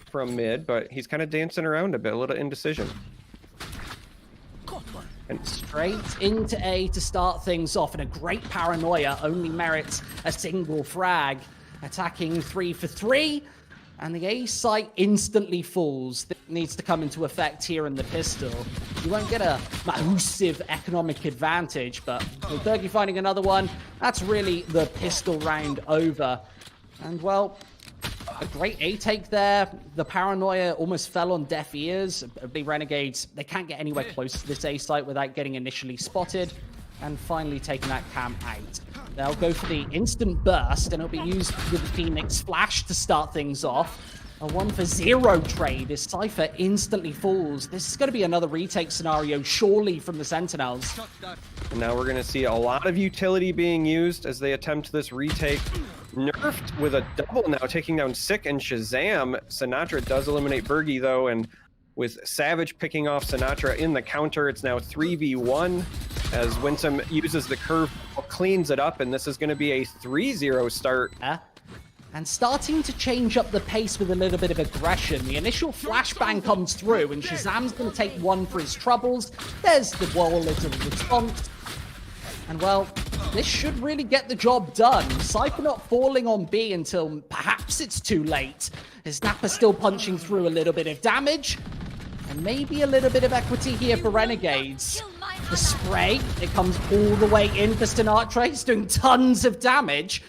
from mid, but he's kind of dancing around a bit, a little indecision. And straight into A to start things off, and a great paranoia only merits a single frag. Attacking 3 for 3, and the A site instantly falls. That needs to come into effect here in the pistol. You won't get a massive economic advantage, but with Berghy finding another one, that's really the pistol round over. And well, a great A take there. The paranoia almost fell on deaf ears. The Renegades, they can't get anywhere close to this A site without getting initially spotted and finally taking that camp out. They'll go for the instant burst, and it'll be used with the Phoenix Flash to start things off. A 1 for 0 trade as Cypher instantly falls. This is going to be another retake scenario, surely, from the Sentinels. And now we're going to see a lot of utility being used as they attempt this retake. Nerfed with a double now, taking down Sick and ShahZaM. Sinatraa does eliminate Berghy, though, and with Savage picking off Sinatraa in the counter, it's now 3v1 as Winsum uses the curve, cleans it up, and this is going to be a 3-0 start. And starting to change up the pace with a little bit of aggression. The initial flashbang comes through, and ShahZaM's going to take 1 for his troubles. There's the wall as a response. And well, this should really get the job done. Cypher not falling on B until perhaps it's too late. As dapr still punching through a little bit of damage. And maybe a little bit of equity here for Renegades. The spray, it comes all the way in for sinatraa. He's doing tons of damage.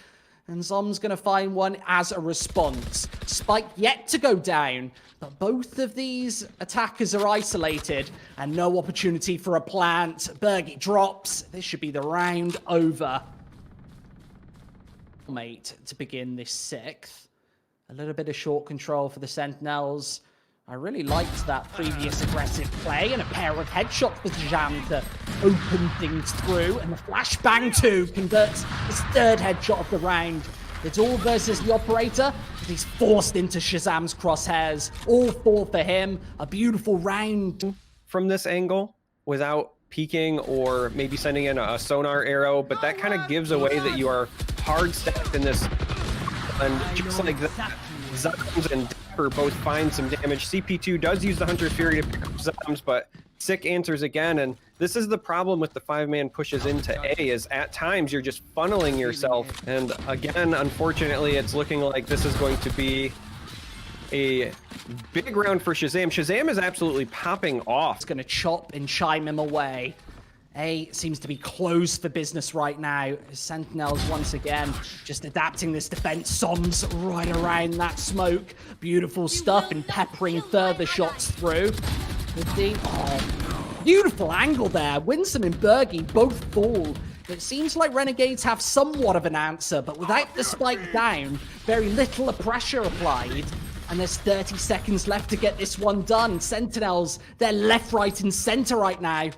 And zombs going to find one as a response. Spike yet to go down. But both of these attackers are isolated. And no opportunity for a plant. Berghy drops. This should be the round over. Mate, to begin this 6th. A little bit of short control for the Sentinels. I really liked that previous aggressive play, and a pair of headshots for ShahZaM to open things through, and the flashbang too converts his 3rd headshot of the round. It's all versus the operator, but he's forced into ShahZaM's crosshairs. All 4 for him. A beautiful round. From this angle, without peeking or maybe sending in a sonar arrow, but that kind of gives away that you are hard stacked in this. And just like that, zombs and dapr both find some damage. CP2 does use the Hunter's Fury to pick up zombs, but Sick answers again, and this is the problem with the 5-man pushes into A, is at times you're just funneling yourself, and again, unfortunately, it's looking like this is going to be a big round for ShahZaM. ShahZaM is absolutely popping off. It's going to chop and chime him away. A seems to be closed for business right now. Sentinels once again just adapting this defense. Zombs right around that smoke. Beautiful stuff, and peppering further shots through. With the beautiful angle there. Winsum and Berghy both fall. It seems like Renegades have somewhat of an answer, but without the spike down, very little pressure applied. And there's 30 seconds left to get this one done. Sentinels, they're left, right, and center right now.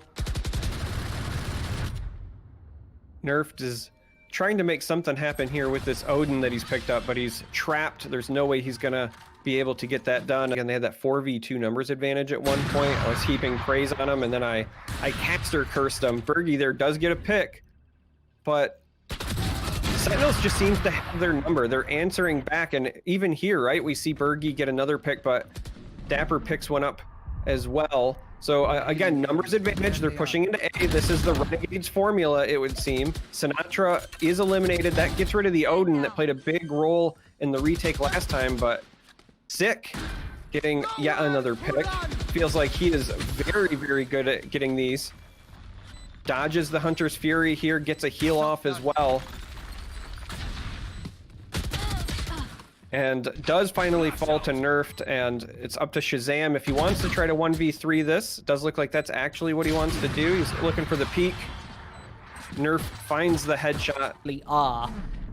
Nurfed is trying to make something happen here with this Odin that he's picked up, but he's trapped. There's no way he's going to be able to get that done. Again, they had that 4v2 numbers advantage at one point. I was heaping praise on him, and then I caster cursed him. Berghy there does get a pick, but Sentinels just seems to have their number. They're answering back, and even here, right, we see Berghy get another pick, but dapr picks one up as well. So again, numbers advantage, they're pushing into A. This is the Renegades formula, it would seem. Sinatraa is eliminated. That gets rid of the Odin that played a big role in the retake last time, but Sick getting yet another pick. Feels like he is very, very good at getting these. Dodges the Hunter's Fury here, gets a heal off as well. And does finally fall to Nurfed, and it's up to ShahZaM if he wants to try to 1v3 this. It does look like that's actually what he wants to do. He's looking for the peek. Nerf finds the headshot.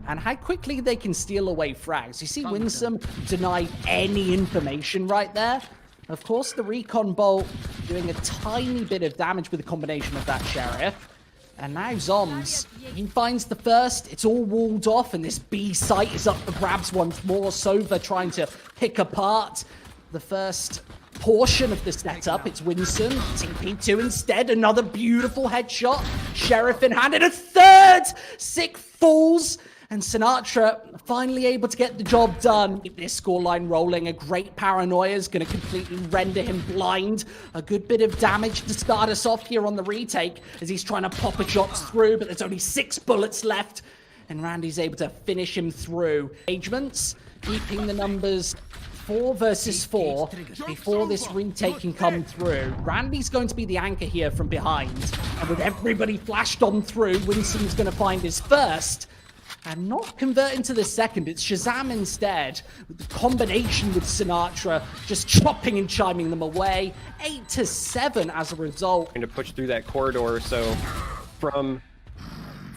And how quickly they can steal away frags. You see Winsum denied any information right there. Of course, the recon bolt doing a tiny bit of damage with a combination of that sheriff. And now zombs, he finds the first, it's all walled off, and this B site is up for grabs once more. Sova trying to pick apart the first portion of the setup. It's Winsum, TP2 instead, another beautiful headshot. Sheriff in hand, and a 3rd! Sick falls, And Sinatraa finally able to get the job done. Keep this scoreline rolling. A great paranoia is going to completely render him blind. A good bit of damage to start us off here on the retake as he's trying to pop a shot through, but there's only 6 bullets left. And Randy's able to finish him through. Engagements, keeping the numbers 4 versus 4 before this retake can come through. Randy's going to be the anchor here from behind. And with everybody flashed on through, Winsum's going to find his first. And not convert into the second. It's ShahZaM instead. With the combination with Sinatraa just chopping and chiming them away. 8-7 as a result. Trying to push through that corridor. So from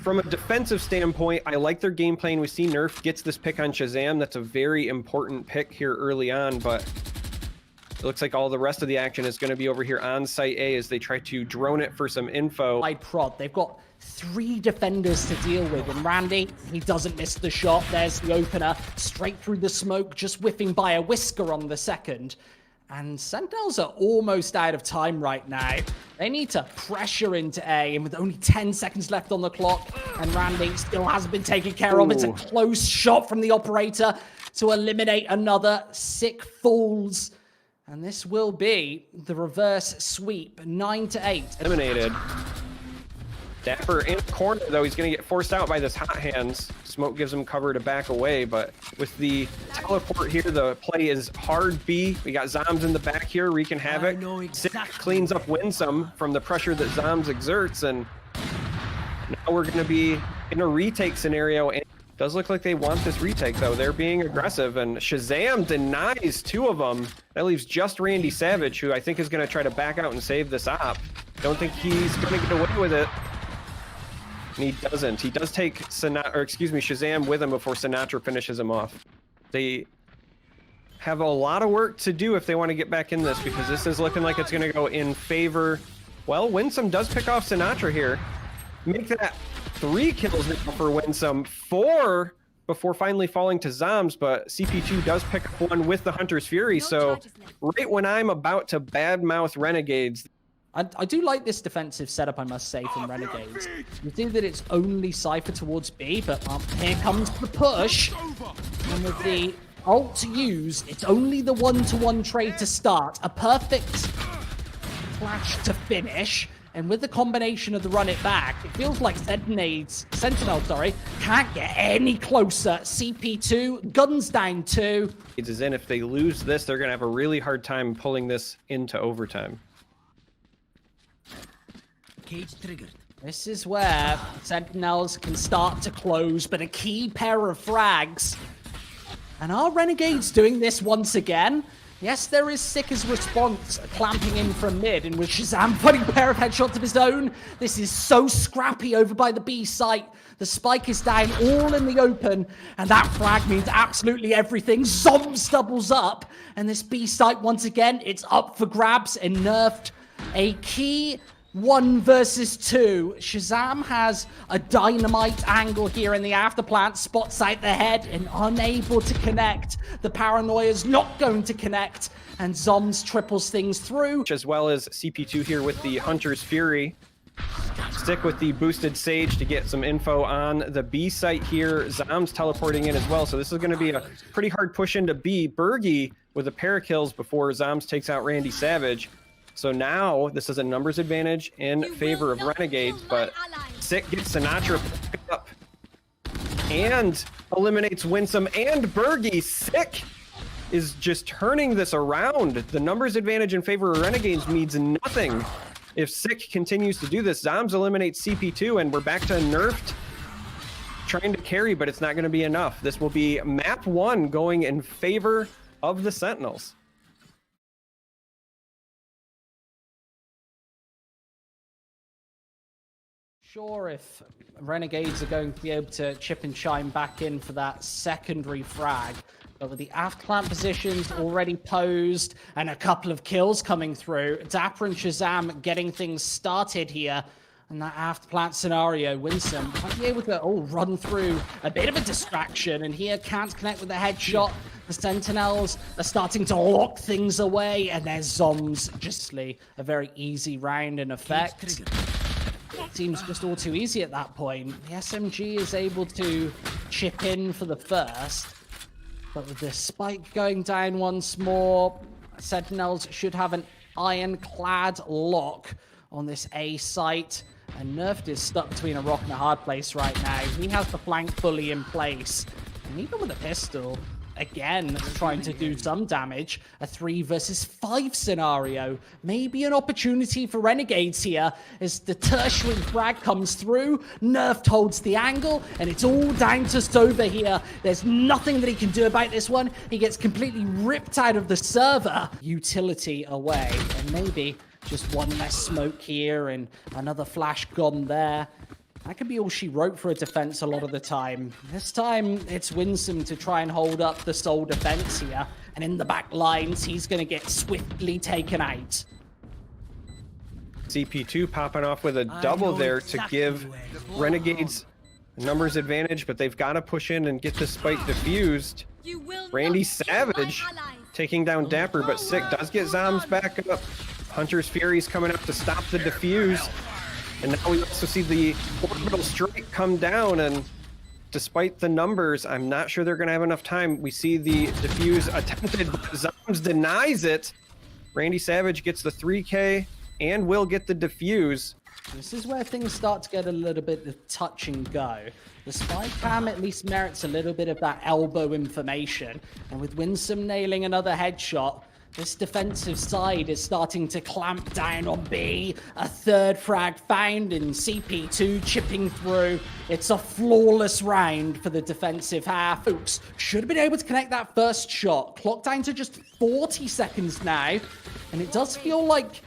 a defensive standpoint, I like their game plan. We see Nerf gets this pick on ShahZaM. That's a very important pick here early on, but it looks like all the rest of the action is going to be over here on site A as they try to drone it for some info. Prod. They've got 3 defenders to deal with, and Randy, he doesn't miss the shot. There's the opener, straight through the smoke, just whiffing by a whisker on the second. And Sentinels are almost out of time right now. They need to pressure into A, and with only 10 seconds left on the clock, and Randy still hasn't been taken care of. It's a close shot from the operator to eliminate another sick fools. And this will be the reverse sweep, 9-8. Eliminated. dapr in the corner, though. He's going to get forced out by this hot hands. Smoke gives him cover to back away, but with the teleport here, the play is hard B. We got zombs in the back here, wreaking havoc. Sick cleans up Winsum from the pressure that zombs exerts, and now we're going to be in a retake scenario. And it does look like they want this retake, though. They're being aggressive, and ShahZaM denies 2 of them. That leaves just randyysavage, who I think is going to try to back out and save this op. Don't think he's going to get away with it. And he doesn't. He does take ShahZaM with him before Sinatraa finishes him off. They have a lot of work to do if they want to get back in this, because this is looking like it's going to go in favor. Well, Winsum does pick off Sinatraa here. Make that 3 kills for Winsum, 4 before finally falling to zombs, but CP2 does pick up 1 with the Hunter's Fury. So right when I'm about to badmouth Renegades, I do like this defensive setup, I must say, from Renegades. You think that it's only Cypher towards B, but here comes the push. And with the ult to use, it's only the 1-to-1 trade to start. A perfect flash to finish. And with the combination of the run it back, it feels like Sentinels, can't get any closer. CP2, guns down 2. is in. If they lose this, they're going to have a really hard time pulling this into overtime. Cage triggered. This is where Sentinels can start to close, but a key pair of frags. And are Renegades doing this once again? Yes, there is Sicker's response, clamping in from mid, and with ShahZaM putting a pair of headshots of his own. This is so scrappy over by the B site. The spike is down, all in the open, and that frag means absolutely everything. Zombs doubles up, and this B site, once again, it's up for grabs and nerfed. A key 1 versus 2. ShahZaM has a dynamite angle here in the afterplant, spots out the head and unable to connect. The paranoia's not going to connect, and zombs triples things through. As well as CP2 here with the Hunter's Fury. Stick with the boosted Sage to get some info on the B site here. Zombs teleporting in as well, so this is going to be a pretty hard push into B. Berghy with a pair of kills before Zombs takes out randyysavage. So now this is a numbers advantage in favor of Renegades, but Sick gets Sinatraa picked up and eliminates Winsum and Berghy. Sick is just turning this around. The numbers advantage in favor of Renegades means nothing. If Sick continues to do this, Zombs eliminates CP2 and we're back to nerfed trying to carry, but it's not going to be enough. This will be map 1 going in favor of the Sentinels. Sure, if Renegades are going to be able to chip and chime back in for that secondary frag. But with the afterplant positions already posed and a couple of kills coming through, dapr and ShahZaM getting things started here. And that afterplant scenario, Winsum might be able to run through a bit of a distraction. And here can't connect with the headshot. The Sentinels are starting to lock things away. And there's zombs, justly a very easy round in effect. seems just all too easy at that point. The SMG is able to chip in for the first, but with the spike going down once more, Sentinels should have an ironclad lock on this A site, and nurfed is stuck between a rock and a hard place right now. He has the flank fully in place, and even with a pistol, again, trying to do some damage. A 3 versus 5 scenario. Maybe an opportunity for Renegades here as the tertiary frag comes through. Nurfed holds the angle, and it's all down to Sova here. There's nothing that he can do about this one. He gets completely ripped out of the server. Utility away, and maybe just one less smoke here and another flash gone there. That could be all she wrote for a defense a lot of the time. This time, it's Winsum to try and hold up the sole defense here. And in the back lines, he's going to get swiftly taken out. CP2 popping off with a double there to give Renegades numbers advantage, but they've got to push in and get this spike diffused. randyysavage taking down dapr, but Sick does get zombs back up. Hunter's Fury's coming up to stop the defuse. And now we also see the orbital strike come down, and despite the numbers, I'm not sure they're going to have enough time. We see the defuse attempted, but zombs denies it. randyysavage gets the 3K and will get the defuse. This is where things start to get a little bit of touch and go. The spy cam at least merits a little bit of that elbow information, and with Winsum nailing another headshot, this defensive side is starting to clamp down on B. A third frag found in CP2 chipping through. It's a flawless round for the defensive half. Fuchs should have been able to connect that first shot. Clock down to just 40 seconds now. And it does feel like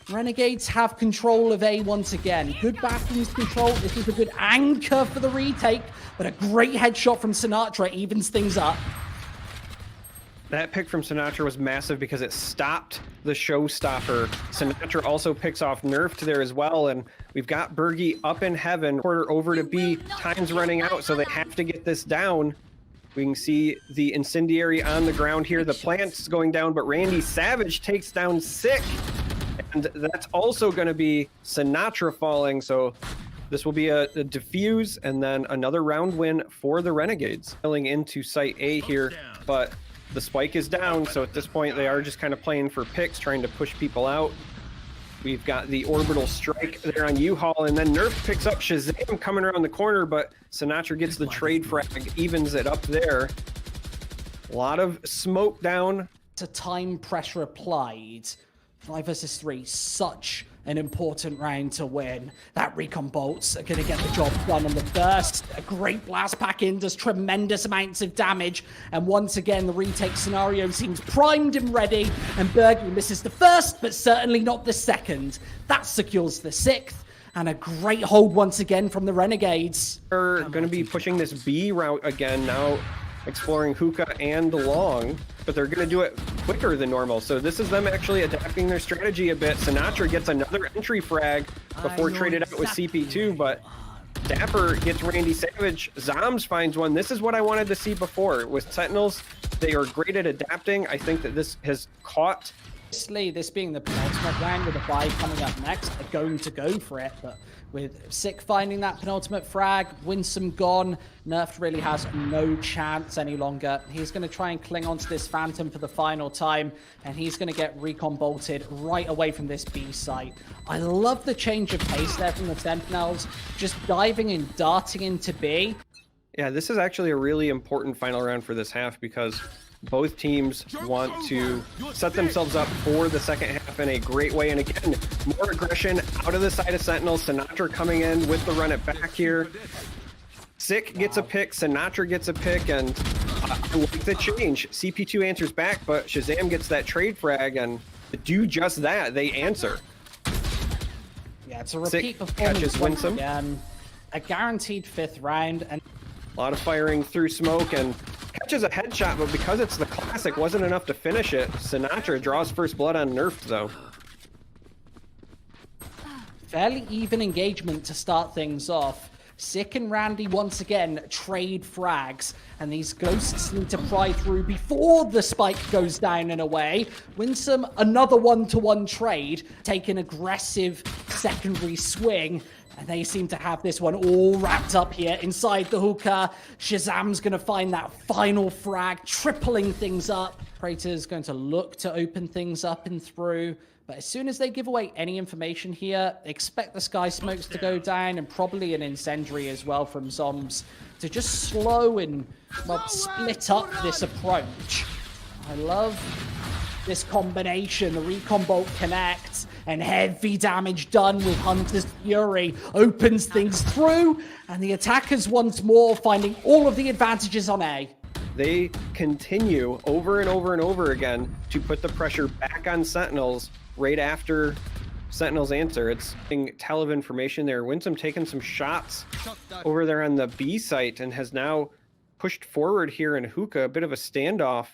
Renegades have control of A once again. Good bathrooms control. This is a good anchor for the retake. But a great headshot from sinatraa evens things up. That pick from sinatraa was massive because it stopped the showstopper. sinatraa also picks off nurfed there as well, and we've got Berghy up in heaven. Quarter over to B, time's running out, so they have to get this down. We can see the incendiary on the ground here. The plant's going down, but randyysavage takes down Sick, and that's also going to be sinatraa falling, so this will be a defuse and then another round win for the Renegades. Filling into site A here, but the spike is down, so at this point they are just kind of playing for picks, trying to push people out. We've got the orbital strike there on U-Haul, and then Nerf picks up ShahZaM coming around the corner, but sinatraa gets the trade frag, evens it up there. A lot of smoke down. To time pressure applied. 5 versus 3, such an important round to win. That recon bolts are going to get the job done on the first. A great blast pack in, does tremendous amounts of damage. And once again, the retake scenario seems primed and ready. And Berghy misses the first, but certainly not the second. That secures the 6th. And a great hold once again from the Renegades. They're going to be pushing this B route again now, exploring hookah and long, but they're going to do it quicker than normal. So this is them actually adapting their strategy a bit. sinatraa gets another entry frag before traded out with CP2, but dapr gets randyysavage. zombs finds one. This is what I wanted to see before. With Sentinels, they are great at adapting. I think that this has caught. This being the penultimate round with a buy coming up next, they're going to go for it, but with Sick finding that penultimate frag, Winsum gone, nurfed really has no chance any longer. He's going to try and cling onto this Phantom for the final time, and he's going to get recon bolted right away from this B site. I love the change of pace there from the Sentinels, just diving and darting into B. Yeah, this is actually a really important final round for this half because both teams want to set themselves up for the second half in a great way. And again, more aggression out of the side of Sentinels. sinatraa coming in with the run it back here. Sick gets a pick, sinatraa gets a pick, and I like the change. CP2 answers back, but ShahZaM gets that trade frag, and to do just that, they answer. Yeah, it's a repeat Sick performance catches once Winsum. again. A guaranteed 5th round, and A lot of firing through smoke, and catches a headshot, but because it's the classic, wasn't enough to finish it. sinatraa draws first blood on nurfed, though. fairly even engagement to start things off. Sick and Randy once again trade frags, and these ghosts need to pry through before the spike goes down and away. Winsum, another one-to-one trade, take an aggressive secondary swing, And they seem to have this one all wrapped up here inside the hookah. ShahZaM's going to find that final frag, tripling things up. Praetor's going to look to open things up and through. But as soon as they give away any information here, expect the sky smokes to go down and probably an incendiary as well from zombs to just slow and, well, split up this approach. I love this combination. The recon bolt connects and heavy damage done with Hunter's Fury opens things through, and the attackers once more finding all of the advantages on A. They continue over and over and over again to put the pressure back on Sentinels right after Sentinels answer. It's a tell of information there. Winsum taking some shots over there on the B site and has now pushed forward here in hookah. A bit of a standoff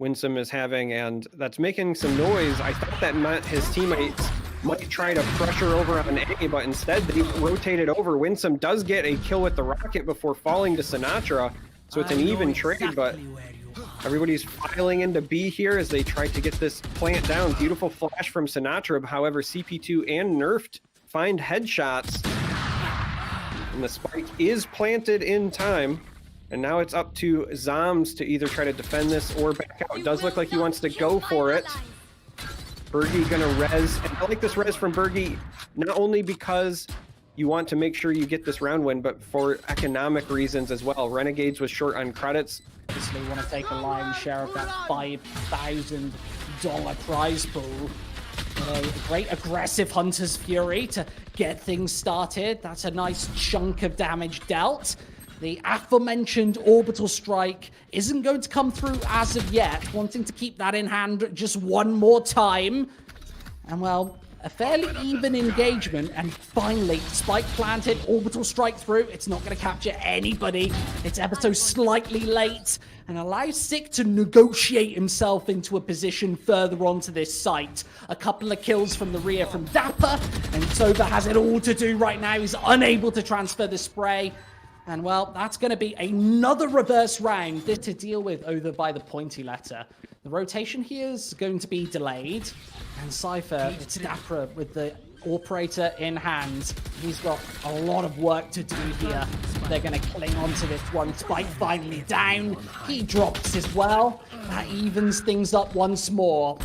Winsum is having, and that's making some noise. I thought that meant his teammates might try to pressure over on A, but instead they rotated over. Winsum does get a kill with the rocket before falling to sinatraa, so it's an even trade, but everybody's filing into B here as they try to get this plant down. Beautiful flash from sinatraa. However, CP2 and nurfed find headshots, and the spike is planted in time. And now it's up to zombs to either try to defend this or back out. It does look like he wants to go for it. Berghy gonna res, and I like this res from Berghy, not only because you want to make sure you get this round win, but for economic reasons as well. Renegades was short on credits. Obviously want to take a lion's share of that $5,000 prize pool. A great aggressive Hunter's Fury to get things started. That's a nice chunk of damage dealt. The aforementioned orbital strike isn't going to come through as of yet, wanting to keep that in hand just one more time. And, well, a fairly even engagement, and finally, spike planted, orbital strike through. It's not going to capture anybody. It's ever so slightly late, and allows Sick to negotiate himself into a position further onto this site. A couple of kills from the rear from dapr, and Soba has it all to do right now. He's unable to transfer the spray. And, well, that's going to be another reverse round to deal with over by the pointy letter. The rotation here is going to be delayed. And Cypher, it's dapr with the operator in hand. He's got a lot of work to do here. They're going to cling on to this one. Spike finally down. He drops as well. That evens things up once more.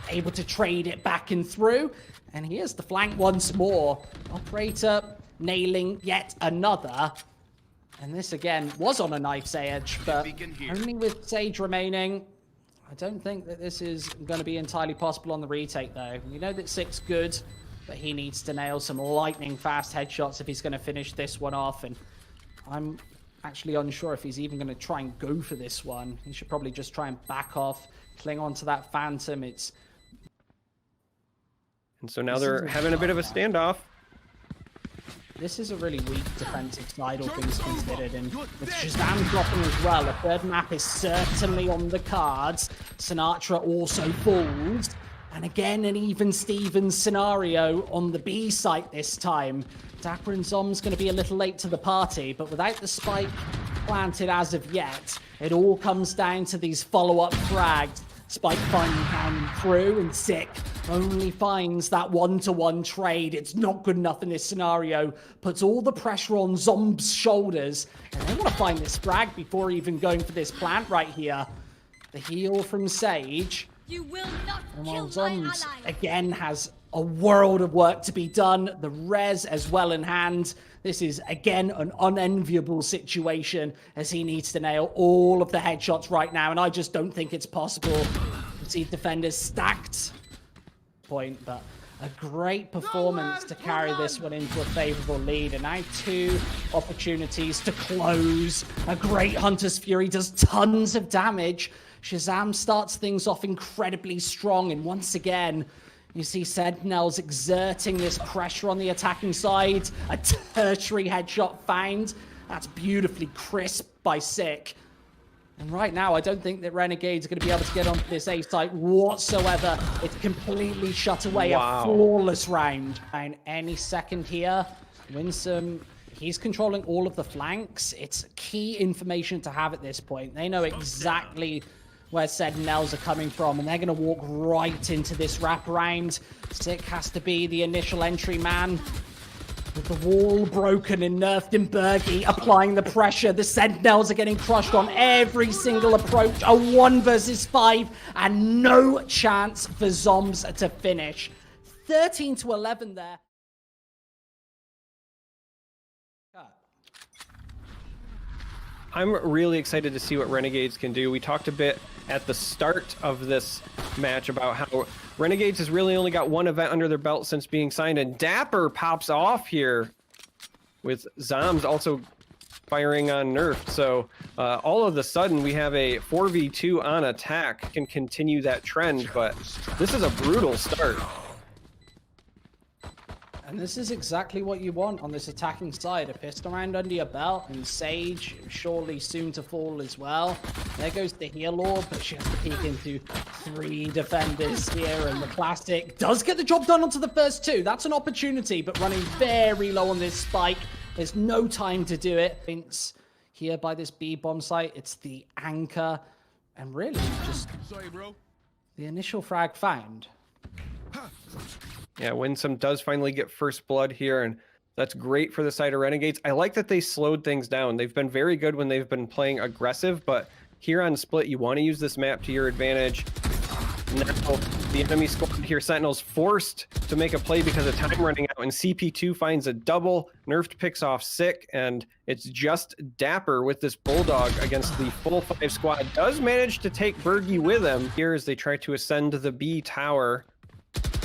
Able to trade it back and through. And here's the flank once more. Operator nailing yet another. And this again was on a knife's edge, but only with Sage remaining. I don't think that this is going to be entirely possible on the retake, though. We know that Sick's good, but he needs to nail some lightning fast headshots if he's going to finish this one off. And I'm actually unsure if he's even going to try and go for this one. He should probably just try and back off, cling on to that Phantom. And so now they're having a bit of a standoff. This is a really weak defensive side, all things considered, and with ShahZaM dropping as well, a third map is certainly on the cards. sinatraa also falls, and again an even Stevens scenario on the B site this time. dapr and zombs going to be a little late to the party, but without the spike planted as of yet, it all comes down to these follow-up frags. Spike finally down through, and Sick only finds that one-to-one trade. It's not good enough in this scenario. Puts all the pressure on Zomb's shoulders, and they want to find this frag before even going for this plant right here. The heal from Sage. You will not and while kill Zombs my ally. again has a world of work to be done. The res as well in hand. This is, again, an unenviable situation as he needs to nail all of the headshots right now, and I just don't think it's possible to see defenders stacked. Point, but a great performance to carry this one into a favorable lead, and now 2 opportunities to close. A great Hunter's Fury does tons of damage. ShahZaM starts things off incredibly strong, and once again, you see Sentinels exerting this pressure on the attacking side. A tertiary headshot found. That's beautifully crisp by Sick. And right now, I don't think that Renegades are going to be able to get onto this A site whatsoever. It's completely shut away. Wow. A flawless round. And any second here, Winsum, he's controlling all of the flanks. It's key information to have at this point. They know exactly where Sentinels are coming from, and they're going to walk right into this wraparound. Sick has to be the initial entry man. With the wall broken and nerfed in Berghy, applying the pressure. The Sentinels are getting crushed on every single approach. A 1 versus 5, and no chance for zombs to finish. 13-11 there. I'm really excited to see what Renegades can do. We talked a bit at the start of this match about how Renegades has really only got one event under their belt since being signed, and dapr pops off here with zombs also firing on nurfed. So all of a sudden we have a 4v2 on attack, can continue that trend, but this is a brutal start. And this is exactly what you want on this attacking side. A pistol round under your belt, and Sage surely soon to fall as well. There goes the heal orb, but she has to peek into 3 defenders here, and the classic does get the job done onto the first 2. That's an opportunity, but running very low on this spike. There's no time to do it. It's here by this B bomb site. It's the anchor, and really just the initial frag found. Yeah, Winsum does finally get first blood here, and that's great for the side of Renegades. I like that they slowed things down. They've been very good when they've been playing aggressive, but here on Split, you want to use this map to your advantage. Now, the enemy squad here, Sentinels, forced to make a play because of time running out, and CP2 finds a double. Nurfed picks off Sick, and it's just dapr with this Bulldog against the full 5 squad. Does manage to take Berghy with him here as they try to ascend the B tower.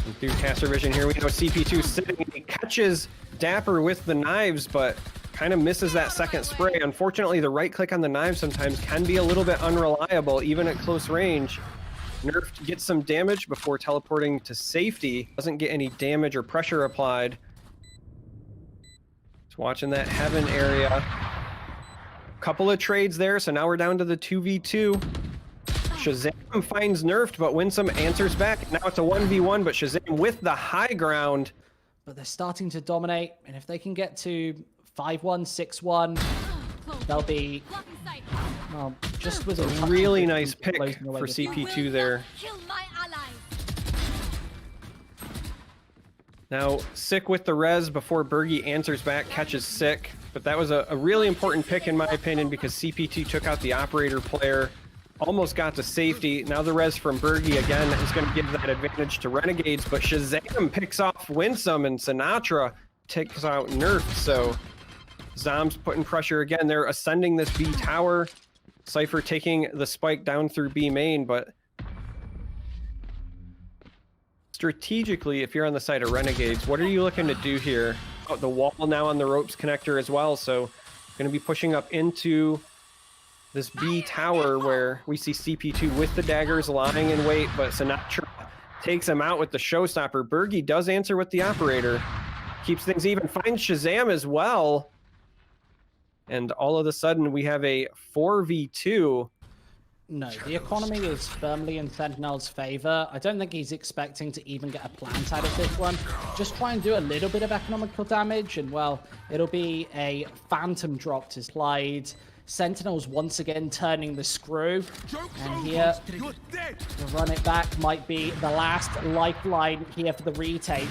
And through caster vision here, we know CP2 sitting. He catches dapr with the knives, but kind of misses that second spray. Unfortunately, the right click on the knife sometimes can be a little bit unreliable, even at close range. Nurfed gets some damage before teleporting to safety. Doesn't get any damage or pressure applied. Just watching that heaven area. Couple of trades there, so now we're down to the 2v2. ShahZaM finds nurfed, but Winsum answers back. Now it's a 1v1, but ShahZaM with the high ground. But they're starting to dominate, and if they can get to 5-1, 6-1, they'll be, well, just with a really nice pick for CP2 there. Now, Sick with the res before Berghy answers back, catches Sick. But that was a really important pick in my opinion, because CP2 took out the operator player. Almost got to safety. Now the res from Berghy again is going to give that advantage to Renegades, but ShahZaM picks off Winsum, and sinatraa takes out nurfed. So Zom's putting pressure again. They're ascending this B tower. Cypher taking the spike down through B main, but strategically, if you're on the side of Renegades, what are you looking to do here? Oh, the wall now on the ropes connector as well, so going to be pushing up into this B tower where we see CP2 with the daggers lying in wait, but sinatraa takes him out with the showstopper. Berghy does answer with the operator. Keeps things even, finds ShahZaM as well. And all of a sudden we have a 4v2. No, the economy is firmly in Sentinel's favor. I don't think he's expecting to even get a plant out of this one. Just try and do a little bit of economical damage, and well, it'll be a phantom drop to slide. Sentinels once again turning the screw, and here the run it back might be the last lifeline here for the retake.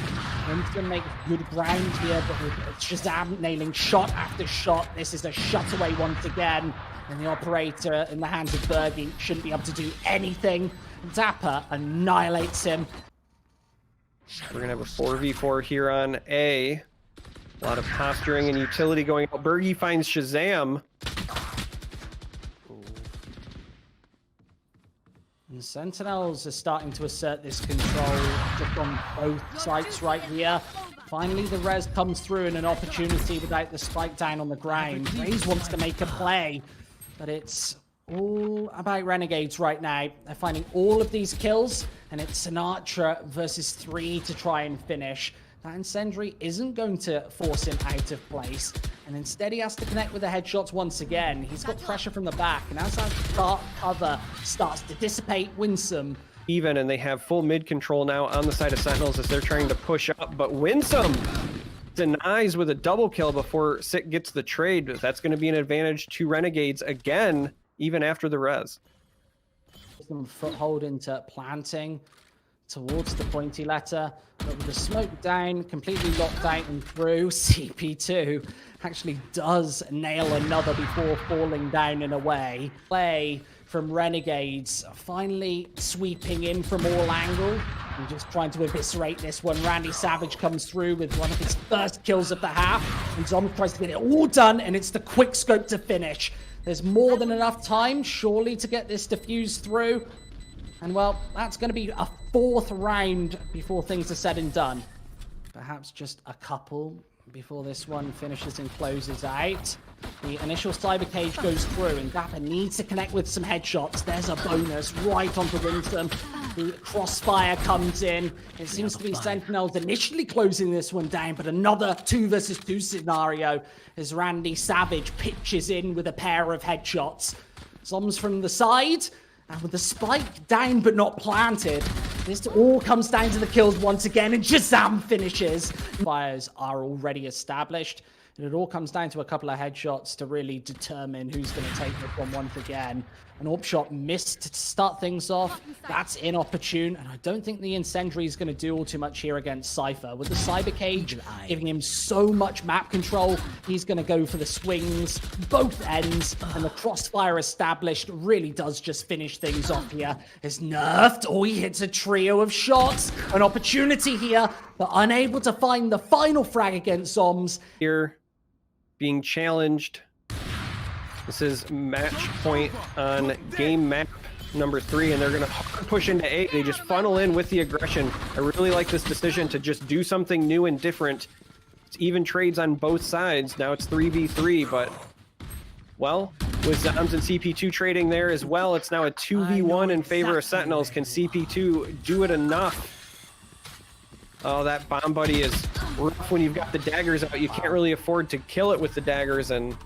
Winston makes good ground here, but with ShahZaM nailing shot after shot. This is a shutaway once again, and the operator in the hands of Berghy shouldn't be able to do anything. dapr annihilates him. We're gonna have a 4v4 here on A. A lot of posturing and utility going out. Berghy finds ShahZaM. And Sentinels are starting to assert this control just on both sides right here. Finally, the res comes through and an opportunity without the spike down on the ground. Raze wants to make a play, but it's all about Renegades right now. They're finding all of these kills, and it's sinatraa versus 3 to try and finish. That incendiary isn't going to force him out of place, and instead he has to connect with the headshots once again. He's got pressure from the back, and as that dark cover starts to dissipate, Winsum. Even, and they have full mid control now on the side of Sentinels as they're trying to push up, but Winsum denies with a double kill before Sick gets the trade. But that's going to be an advantage to Renegades again, even after the res. some foothold into planting towards the pointy letter. But with the smoke down, completely locked out and through, CP2 actually does nail another before falling down and away. Play from Renegades, finally sweeping in from all angles and just trying to eviscerate this one. randyysavage comes through with one of his first kills of the half, and zombs tries to get it all done, and it's the quick scope to finish. There's more than enough time, surely, to get this defused through. And, well, that's going to be a 4th round before things are said and done. Perhaps just a couple before this one finishes and closes out. The initial cyber cage goes through, and dapr needs to connect with some headshots. There's a bonus right onto Winsum. The crossfire comes in. It seems to be Sentinels initially closing this one down, but another 2 versus 2 scenario as randyysavage pitches in with a pair of headshots. Zombs from the side, and with the spike down but not planted, this all comes down to the kills once again, and ShahZaM finishes. Fires are already established, and it all comes down to a couple of headshots to really determine who's going to take this one once again. An AWP shot missed to start things off. That's inopportune, and I don't think the incendiary is going to do all too much here against Cypher. With the cyber cage giving him so much map control, he's going to go for the swings, both ends, and the crossfire established really does just finish things off here. As nurfed, he hits a trio of shots. An opportunity here, but unable to find the final frag against zombs. Here, being challenged. This is match point on game map number 3, and they're going to push into A. They just funnel in with the aggression. I really like this decision to just do something new and different. It's even trades on both sides. Now it's 3v3, but, well, with zombs and CP2 trading there as well, it's now a 2v1 in favor of Sentinels. Can CP2 do it enough? Oh, that bomb buddy is rough when you've got the daggers out. You can't really afford to kill it with the daggers, and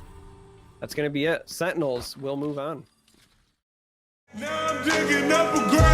that's going to be it. Sentinels will move on. Now I'm digging up a grave.